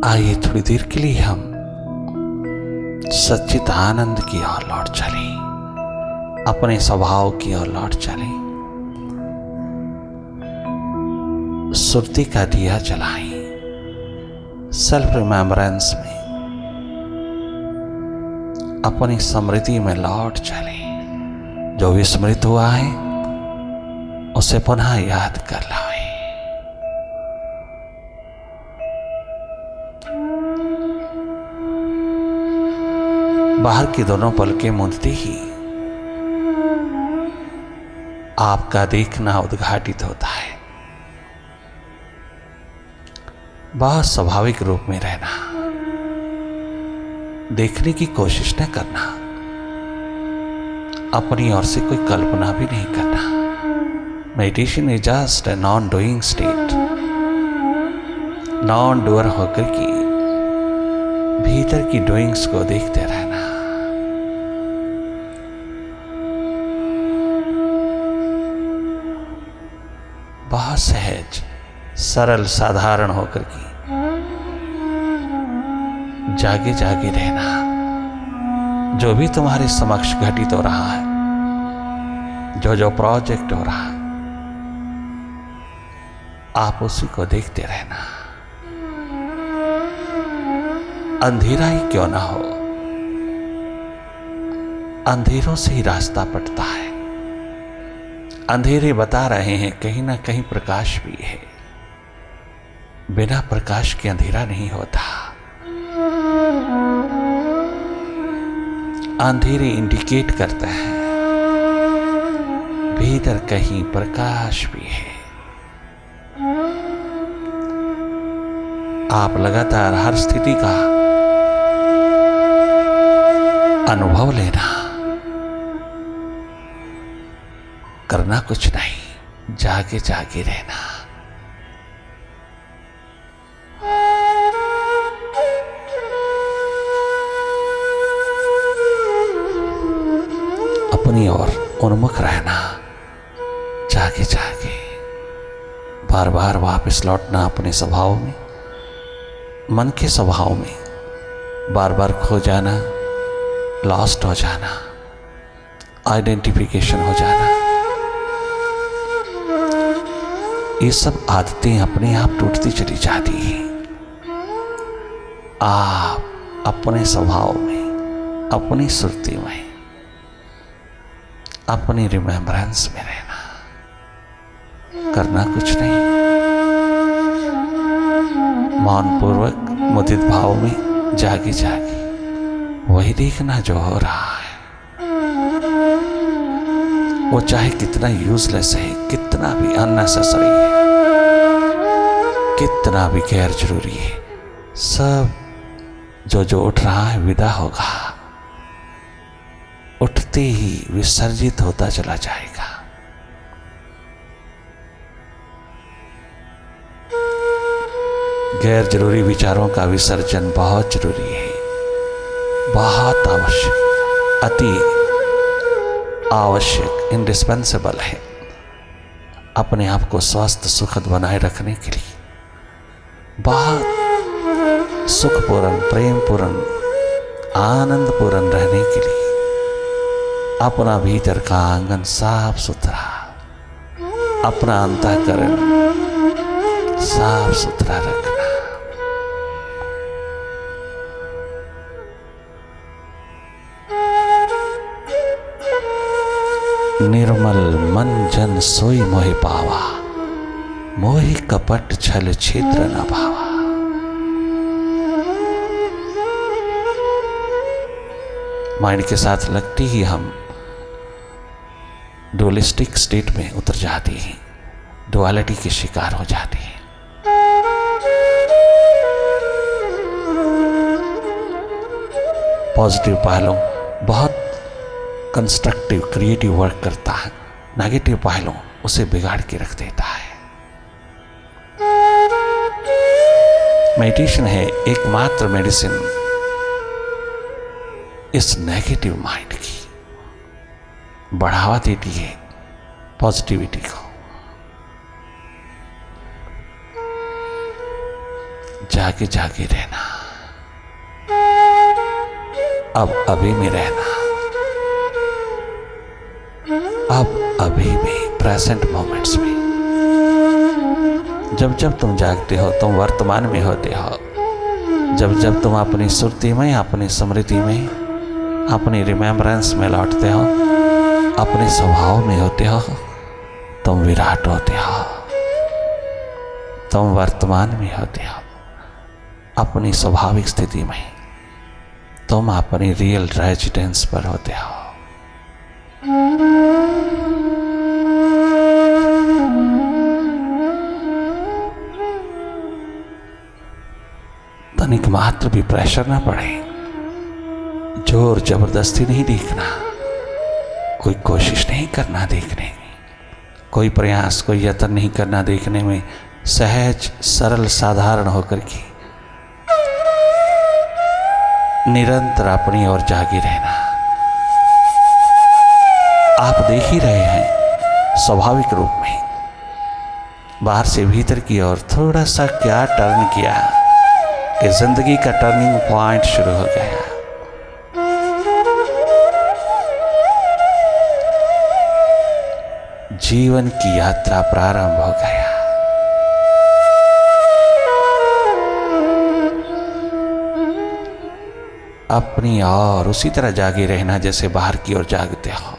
आइए थोड़ी देर के लिए हम सच्चित आनंद की ओर लौट चले, अपने स्वभाव की ओर लौट चले। सुरती का दिया जलाएं, सेल्फ रिमेम्बरेंस में अपनी स्मृति में लौट चले। जो विस्मृत हुआ है उसे पुनः याद कर लाएं। बाहर की दोनों पलकें मूंदते ही आपका देखना उद्घाटित होता है। बहुत स्वाभाविक रूप में रहना, देखने की कोशिश न करना, अपनी ओर से कोई कल्पना भी नहीं करना। Meditation is just a non doing state. Non doer होकर की भीतर की डूइंग्स को देखते रहना। बहुत सहज, सरल, साधारण होकर की जागे जागे रहना। जो भी तुम्हारे समक्ष घटित हो रहा है, जो जो प्रोजेक्ट हो रहा है, आप उसी को देखते रहना। अंधेरा ही क्यों ना हो, अंधेरों से ही रास्ता पड़ता है। अंधेरे बता रहे हैं कहीं ना कहीं प्रकाश भी है। बिना प्रकाश के अंधेरा नहीं होता। अंधेरे इंडिकेट करते हैं भीतर कहीं प्रकाश भी है। आप लगातार हर स्थिति का अनुभव लेना, करना कुछ नहीं, जागे जागे रहना। अपनी ओर उन्मुख रहना, जागे जागे, बार बार वापस लौटना अपने स्वभाव में, मन के स्वभाव में। बार बार खो जाना, लॉस्ट हो जाना, आइडेंटिफिकेशन हो जाना, ये सब आदतें अपने आप टूटती चली जाती हैं। आप अपने स्वभाव में, अपनी सुरती में, अपनी रिमेम्बरेंस में रहना, करना कुछ नहीं। मौन पूर्वक मुदित भाव में जागे जागे वही देखना जो हो रहा है। वो चाहे कितना यूजलेस है, कितना भी अननेसेसरी है, कितना भी गैर जरूरी है, सब जो जो उठ रहा है विदा होगा। उठते ही विसर्जित होता चला जाएगा। गैर जरूरी विचारों का विसर्जन बहुत जरूरी है, बहुत आवश्यक, अति आवश्यक, इंडिस्पेंसेबल है। अपने आप को स्वस्थ सुखद बनाए रखने के लिए, बहुत सुखपूर्ण, प्रेमपूर्ण, आनंदपूर्ण रहने के लिए अपना भीतर का आंगन साफ सुथरा, अपना अंतःकरण साफ सुथरा रखना। निर्मल मन जन सोई मोहि पावा, मोहि कपट छल छिद्र न भावा। माइंड के साथ लगती ही हम डुअलिस्टिक स्टेट में उतर जाती हैं, डुअलिटी के शिकार हो जाती हैं। पॉजिटिव पहलू बहुत कंस्ट्रक्टिव, क्रिएटिव वर्क करता है। नेगेटिव पहलू उसे बिगाड़ के रख देता है। मेडिटेशन है एकमात्र मेडिसिन इस नेगेटिव माइंड की, बढ़ावा देती है पॉजिटिविटी को। जागे जागे रहना, अब अभी में रहना, अब अभी में, प्रेजेंट मोमेंट्स में। जब जब तुम जागते हो तुम वर्तमान में होते हो। जब जब तुम अपनी सुरती में, अपनी स्मृति में, अपनी रिमेम्बरेंस में लौटते हो, अपने स्वभाव में होते हो, तुम विराट होते हो, तुम वर्तमान में होते हो, अपनी स्वाभाविक स्थिति में, तुम अपनी रियल रेजिडेंस पर होते हो। तनिक मात्र भी प्रेशर ना पड़े, जोर जबरदस्ती नहीं देखना, कोई कोशिश नहीं करना देखने की, कोई प्रयास, कोई यत्न नहीं करना देखने में। सहज सरल साधारण होकर के निरंतर अपनी ओर जागे रहना। आप देख ही रहे हैं स्वाभाविक रूप में, बाहर से भीतर की ओर थोड़ा सा क्या टर्न किया कि जिंदगी का टर्निंग पॉइंट शुरू हो गया। जीवन की यात्रा प्रारंभ हो गया। अपनी और उसी तरह जागे रहना जैसे बाहर की ओर जागते हो।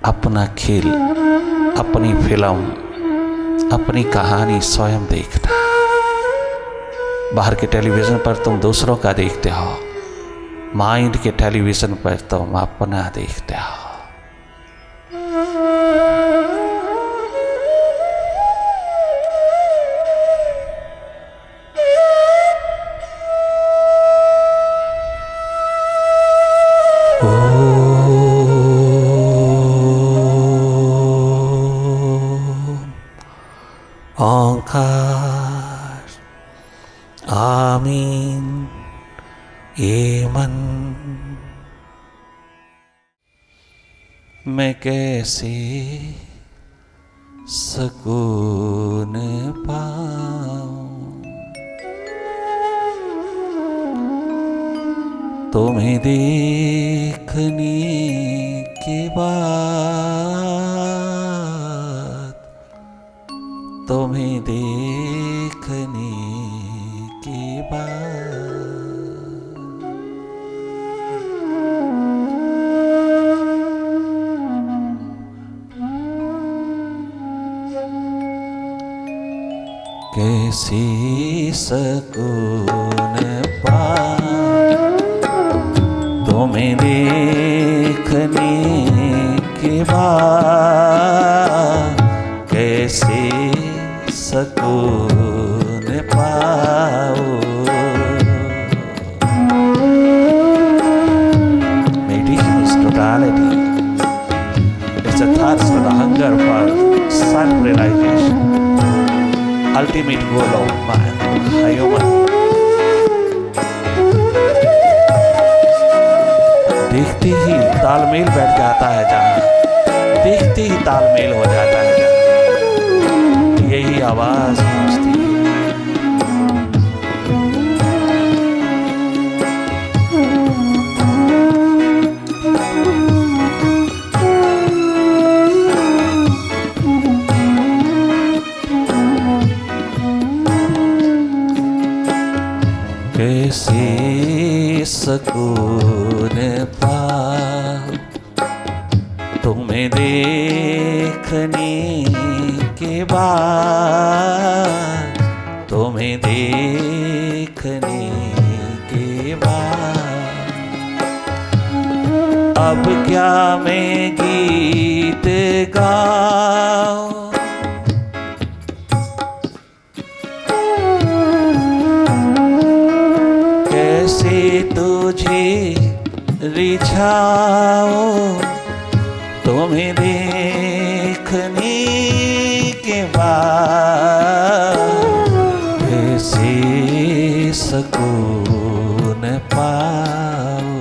अपना खेल, अपनी फिल्म, अपनी कहानी स्वयं देखना। बाहर के टेलीविजन पर तुम दूसरों का देखते हो, माइंड के टेलीविजन पर तुम अपना देखते हो। ओंकार आमीन। ये मन मैं कैसे सुकून पाऊं, तुम्हें देखने के बाद, तुम्हें देखने के बाद कैसे सुकून पाऊं, तुम्हें देखने के बाद कैसे सुकून पाओ। Meditation is totality. It's a thirst for the hunger for self-realization. Ultimate goal of man, human. देखते ही तालमेल बैठ जाता है जहाँ, देखते ही तालमेल हो जाता है जहाँ, यही आवाज पहुंचती है। कैसे सुकून पाऊं, तुम्हें देखने के बाद, तुम्हें देखने के बाद अब क्या मैं गीत गाऊं, कैसे तुझे रिझाऊं, तुम्हें देखने के बाद कैसे सुकून पाऊं।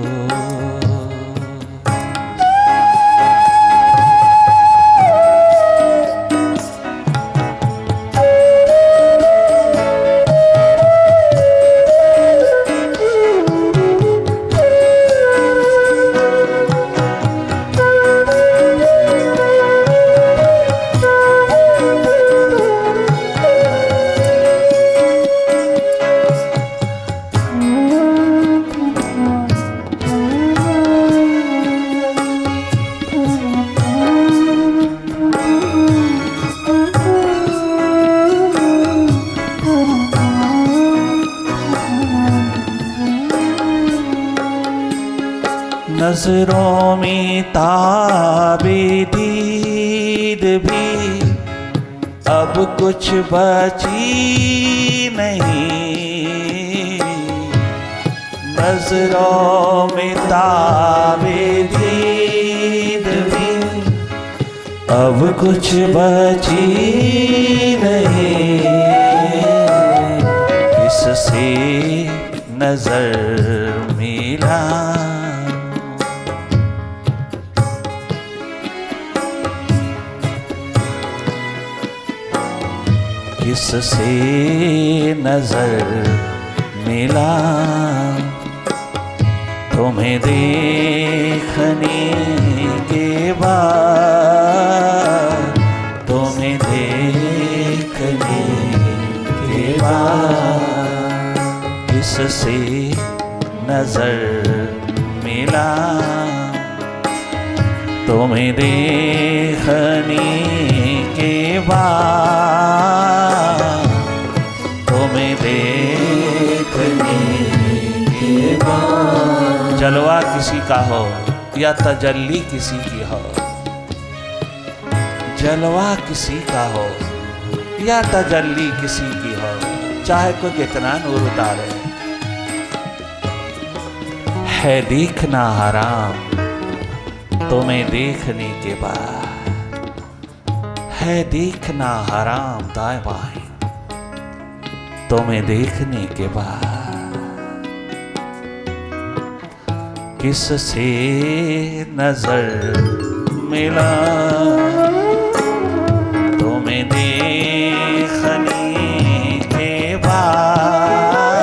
नजरों में ताबे दीद भी अब कुछ बची नहीं। नजरों में ताबे दीद भी अब कुछ बची नहीं। किससे नजर मिला किससे नजर मिला तुम्हें देखने के बाद, तुम्हें देखने के बाद किससे नजर मिला तुम्हें देखने के बाद, तुम्हें देखने के बाद। जलवा किसी का हो या तजल्ली किसी की हो, जलवा किसी का हो या तजल्ली किसी की हो, चाहे कोई कितना नूर उतारे, है देखना हराम तुम्हें देखने के बाद, है देखना हराम दाएं बाएं तुम्हें देखने के बाद। किससे नजर मिला तुम्हें देखने के बाद,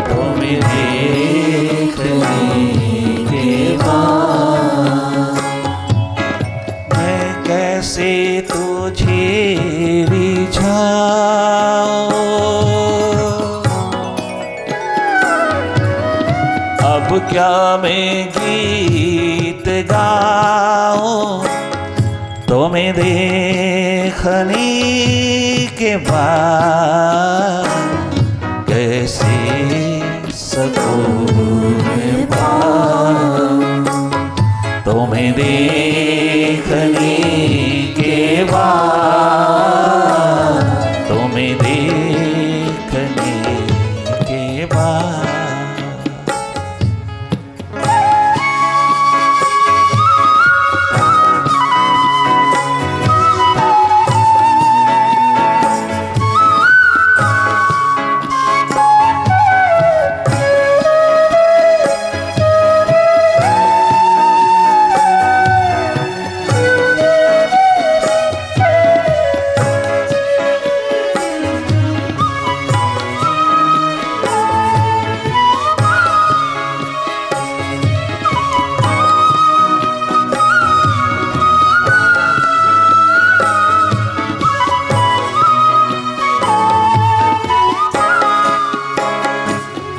तुम्हें देखने के बाद। मैं कैसे तुझे रिझाऊं, अब क्या मैं गीत गाऊं तुम्हें देखने के बाद। कैसे सकून पाऊं तुम्हें देखने के बाद, तुम्हें देखने के बाद।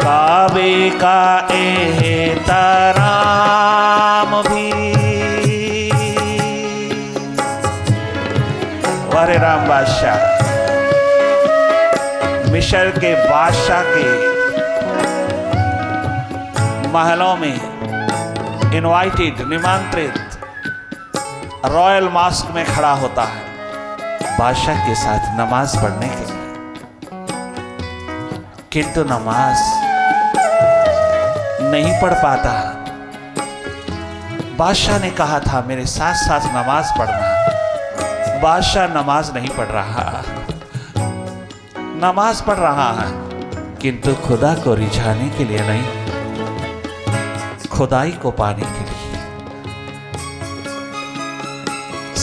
काबे का एहतराम भी, वारे राम बादशाह, मिस्र के बादशाह के महलों में इनवाइटेड, निमंत्रित रॉयल मास्क में खड़ा होता है बादशाह के साथ नमाज पढ़ने के लिए। किंतु नमाज नहीं पढ़ पाता। बादशाह ने कहा था मेरे साथ साथ नमाज पढ़ना। बादशाह नमाज नहीं पढ़ रहा, नमाज पढ़ रहा है किंतु खुदा को रिझाने के लिए नहीं, खुदाई को पाने के लिए,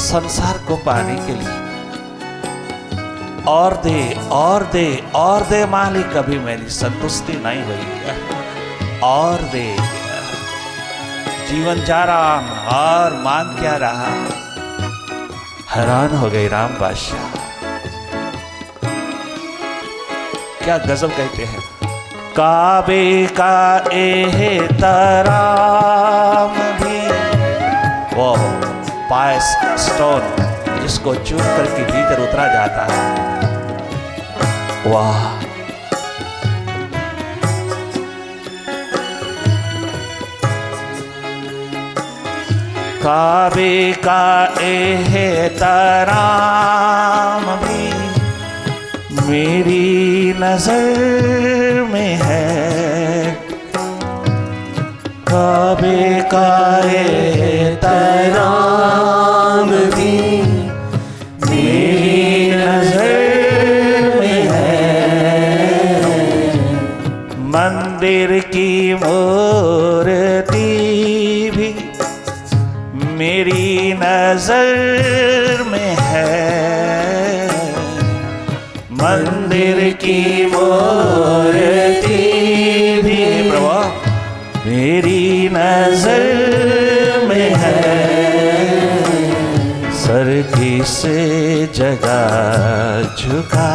संसार को पाने के लिए। और दे और दे और दे मालिक, कभी मेरी संतुष्टि नहीं हुई, और दे। जीवन जा रहा और मांग क्या रहा। हैरान हो गई राम बादशाह, क्या गजब कहते हैं। काबे का एहतराम भी, वो पायस स्टोन जिसको चूम करके भीतर उतरा जाता है, वाह। काबे का एहतराम भी मेरी नजर में है। काबे का एहतराम भी मेरी नजर में है। मंदिर की मूर्ति भी मेरी नजर में है। मंदिर की मूर्ति भी प्रभु मेरी नजर में है। सर किस जगह झुका,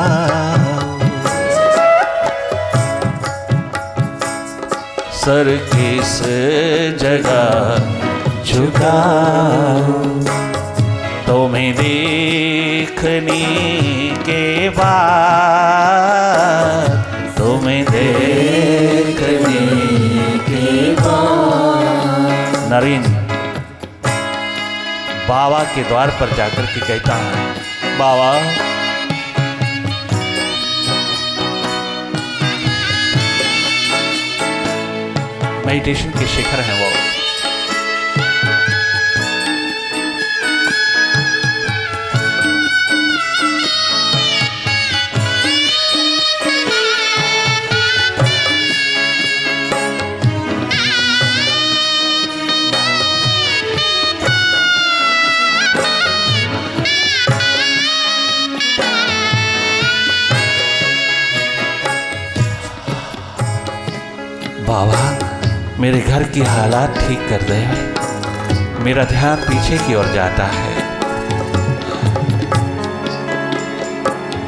सर किस जगह झुका, तुम्हें देखने के बाद, तुम्हें देखने के बाद। नरेन बाबा के द्वार पर जाकर के कहता है, बाबा मेडिटेशन के शिखर हैं वो। बाबा मेरे घर की हालात ठीक कर दे। मेरा ध्यान पीछे की ओर जाता है।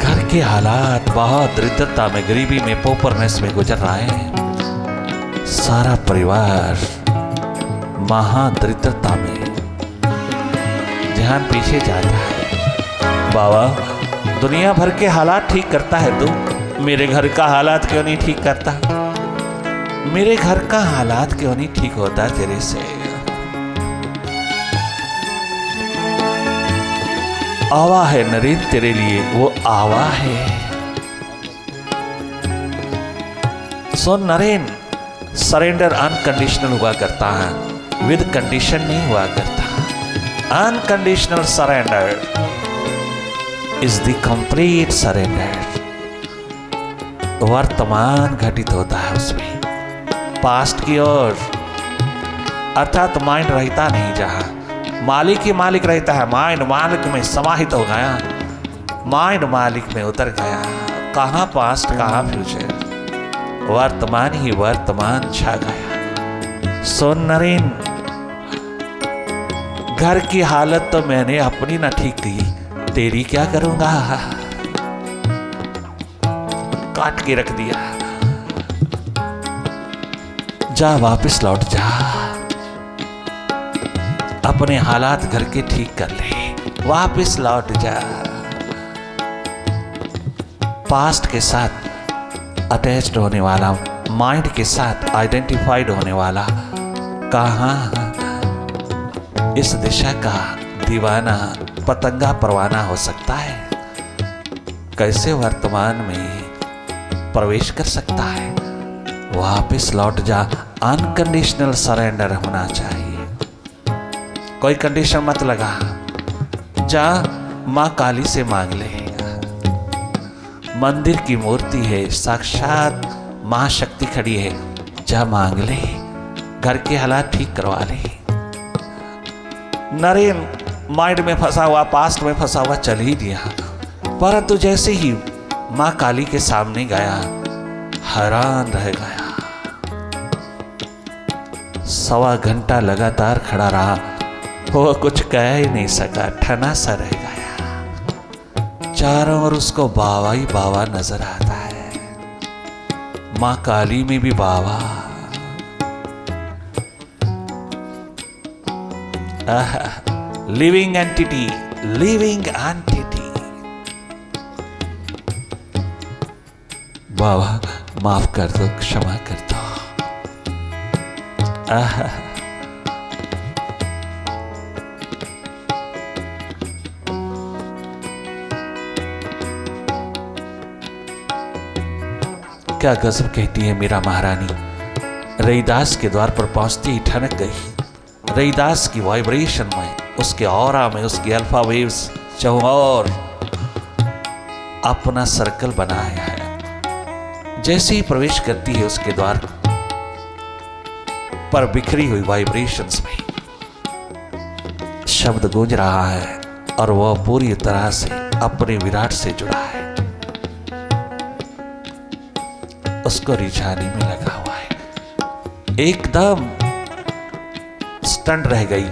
घर के हालात बहुत दरिद्रता में, गरीबी में, पोपरनेस में गुजर रहे हैं। सारा परिवार महादरिद्रता में, ध्यान पीछे जाता है। बाबा दुनिया भर के हालात ठीक करता है तू, मेरे घर का हालात क्यों नहीं ठीक करता? मेरे घर का हालात क्यों नहीं ठीक होता तेरे से? आवा है नरेन तेरे लिए, वो आवा है। सो नरेन सरेंडर अनकंडीशनल हुआ करता है, विद कंडीशन नहीं हुआ करता। Unconditional surrender is the complete surrender. वर्तमान घटित होता है उसमें, पास्ट की ओर, अर्थात माइंड रहता नहीं जहां मालिक ही मालिक रहता है। माइंड मालिक में समाहित हो गया, माइंड मालिक में उतर गया। कहाँ पास्ट कहाँ फ्यूचर, वर्तमान ही वर्तमान छा गया। सो नरेन घर की हालत तो मैंने अपनी ना ठीक की, तेरी क्या करूंगा? काट के रख दिया। जा वापस लौट जा, अपने हालात घर के ठीक कर ले, वापस लौट जा। पास्ट के साथ अटैच्ड होने वाला, माइंड के साथ आइडेंटिफाइड होने वाला कहाँ इस दिशा का दीवाना पतंगा परवाना हो सकता है? कैसे वर्तमान में प्रवेश कर सकता है? वापस लौट जा। अनकंडीशनल सरेंडर होना चाहिए, कोई कंडीशन मत लगा। जा माँ काली से मांग ले, मंदिर की मूर्ति है, साक्षात माँ शक्ति खड़ी है। जा मांग ले, घर के हालात ठीक करवा ले। नरेन माइंड में फंसा हुआ, पास्ट में फंसा हुआ चल ही दिया, परंतु जैसे ही माँ काली के सामने गया हैरान रह गया। 1.25 घंटा लगातार खड़ा रहा, वो कुछ कह ही नहीं सका, ठना सा रह गया। चारों ओर उसको बाबा ही बाबा नजर आता है, माँ काली में भी बाबा। Living entity, living entity. बाबा माफ कर दो, क्षमा कर दो। क्या गजब कहती है मीरा महारानी। रैदास के द्वार पर पहुंचती ही ठनक गई। रैदास की वाइब्रेशन में, उसके ऑरा में, उसकी अल्फा वेव्स चौर अपना सर्कल बनाया है। जैसे ही प्रवेश करती है उसके द्वार पर बिखरी हुई वाइब्रेशंस में शब्द गूंज रहा है और वह पूरी तरह से अपने विराट से जुड़ा है। उसको रिझाने में लगा हुआ है। एकदम स्टंट रह गई,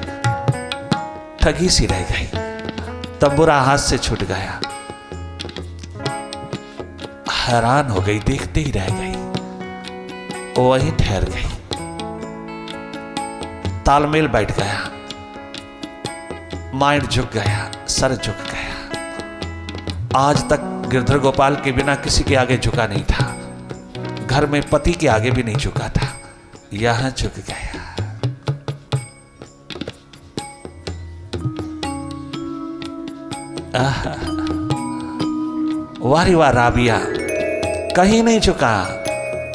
ठगी सी रह गई। तंबूरा हाथ से छूट गया, हैरान हो गई, देखते ही रह गई, वहीं ठहर गई। तालमेल बैठ गया, माइंड झुक गया, सर झुक गया। आज तक गिरधर गोपाल के बिना किसी के आगे झुका नहीं था, घर में पति के आगे भी नहीं झुका था, यहां झुक गया। वारी वाह राबिया, कहीं नहीं झुका,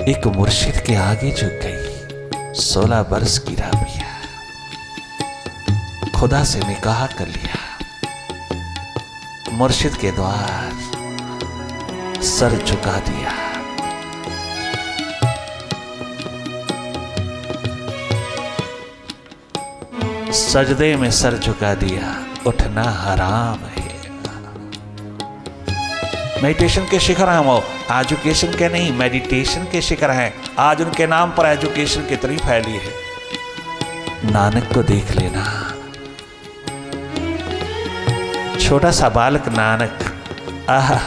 एक मुर्शिद के आगे झुक गई। 16 बरस की राबिया खुदा से निकाह कर लिया, मुर्शिद के द्वार सर झुका दिया। सजदे में सर झुका दिया, उठना हराम है। मेडिटेशन के शिखर हैं वो, एजुकेशन के नहीं, मेडिटेशन के शिखर हैं। आज उनके नाम पर एजुकेशन कितनी फैली है। नानक को देख लेना, छोटा सा बालक नानक, आहा,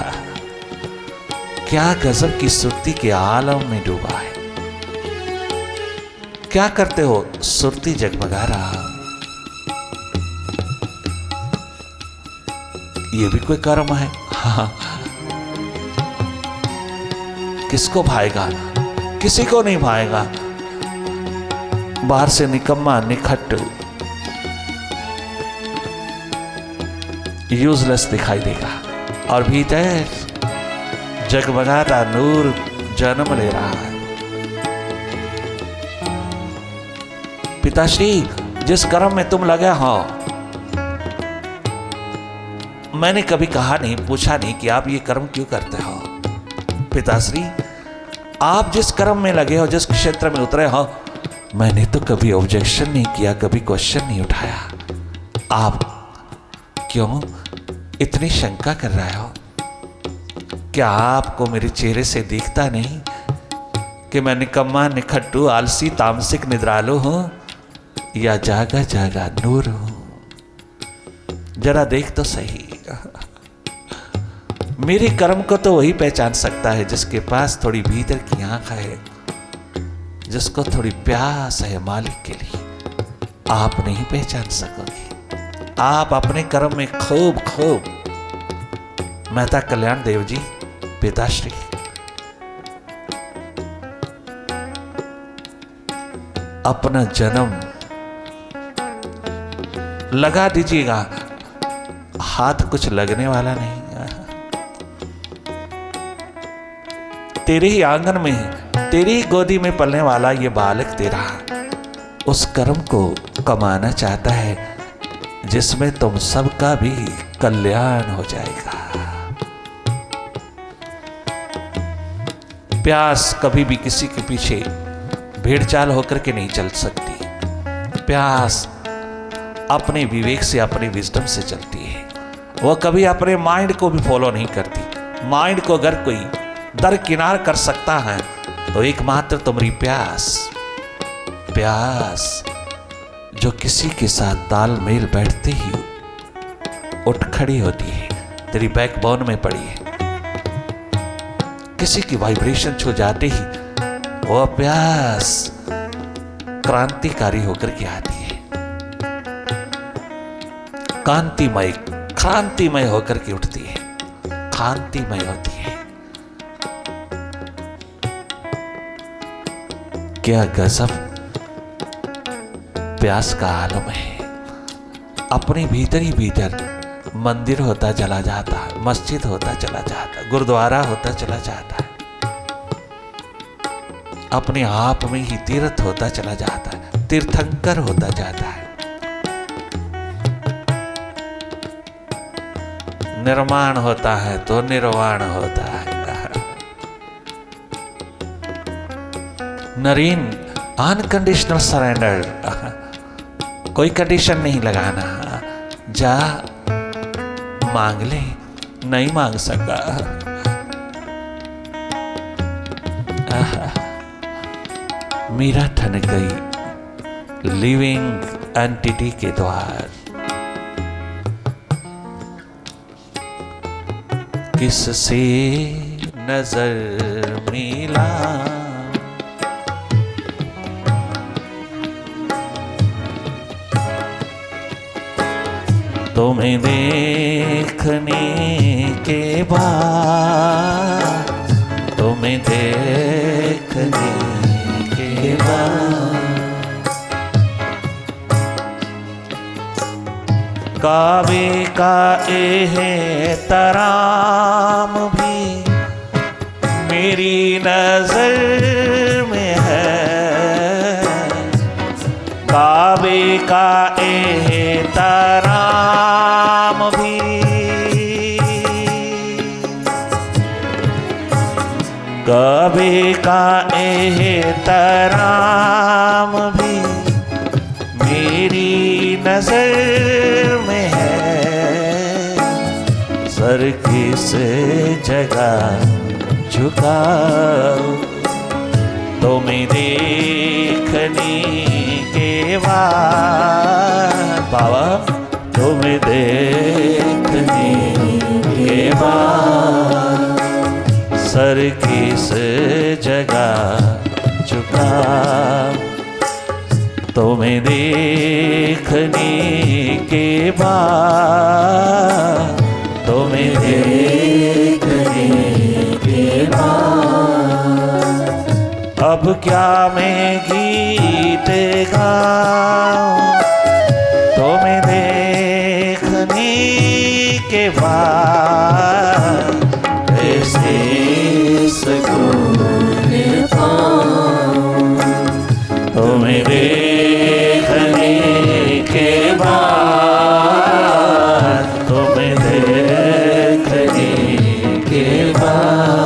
क्या गजब की सुरती के आलम में डूबा है। क्या करते हो? सुरती जगमगा रहा। ये भी कोई कर्म है। हाँ, किसको भाएगा? किसी को नहीं भाएगा। बाहर से निकम्मा, निखट, यूजलेस दिखाई देगा, और भीतर जगमगाता नूर जन्म ले रहा है। पिताश्री, जिस कर्म में तुम लगे हो, मैंने कभी कहा नहीं, पूछा नहीं कि आप ये कर्म क्यों करते हो। पिताश्री, आप जिस कर्म में लगे हो, जिस क्षेत्र में उतरे हो, मैंने तो कभी ऑब्जेक्शन नहीं किया, कभी क्वेश्चन नहीं उठाया। आप क्यों इतनी शंका कर रहे हो? क्या आपको मेरे चेहरे से दिखता नहीं कि मैं निकम्मा, निखट्टू, आलसी, तामसिक, निद्रालु हूं या जागा जागा नूर हूं? जरा देख तो सही। मेरे कर्म को तो वही पहचान सकता है जिसके पास थोड़ी भीतर की आंख है, जिसको थोड़ी प्यास है मालिक के लिए। आप नहीं पहचान सकोगे। आप अपने कर्म में खूब खूब, मेहता कल्याण देव जी, पिताश्री, अपना जन्म लगा दीजिएगा, हाथ कुछ लगने वाला नहीं। तेरे ही आंगन में, तेरी ही गोदी में पलने वाला ये बालक तेरा उस कर्म को कमाना चाहता है जिसमें तुम सबका भी कल्याण हो जाएगा। प्यास कभी भी किसी के पीछे भेड़ चाल होकर के नहीं चल सकती। प्यास अपने विवेक से, अपने विजडम से चलती है। वो कभी अपने माइंड को भी फॉलो नहीं करती। माइंड को अगर कोई दरकिनार कर सकता है तो एकमात्र तुम्हारी प्यास, प्यास जो किसी के साथ तालमेल बैठते ही उठ खड़ी होती है, तेरी बैकबोन में पड़ी है। किसी की वाइब्रेशन छू जाते ही वो प्यास क्रांतिकारी होकर के आती है, कांतिमय, क्रांतिमय होकर के उठती है, कांतिमय होती है। क्या गजब प्यास का आलम है। अपने भीतर ही भीतर मंदिर होता चला जाता है, मस्जिद होता चला जाता है, गुरुद्वारा होता चला जाता है। अपने आप में ही तीर्थ होता चला जाता है, तीर्थंकर होता जाता है। निर्माण होता है तो निर्वाण होता है। नरीन, अनकंडीशनल सरेंडर, कोई कंडीशन नहीं लगाना। जा मांग ले, नहीं मांग सका, मीरा ठन गई लिविंग एंटिटी के द्वार। किससे नजर मिला, तुम्हें देखने के बाद, तुम्हें देखने के बाद, काबे का एहतराम भी मेरी नजर में है, काबे का एहतराम भी, काबे का एहतराम भी मेरी नजर में है। सर किस जगह झुकाओ, तुम्हें देखने के बाद, बाबा तुम्हें देखने के बाद, सर किस जगह झुकाओ, तुम्हें देखने के बाद, तुम्हें देखने के बाद, अब क्या मैं गीत गाऊं, तुम्हें देखने के बाद, कैसे सुकून पाऊं, तुम्हें देखने के बाद, तुम्हें देखने के बाद।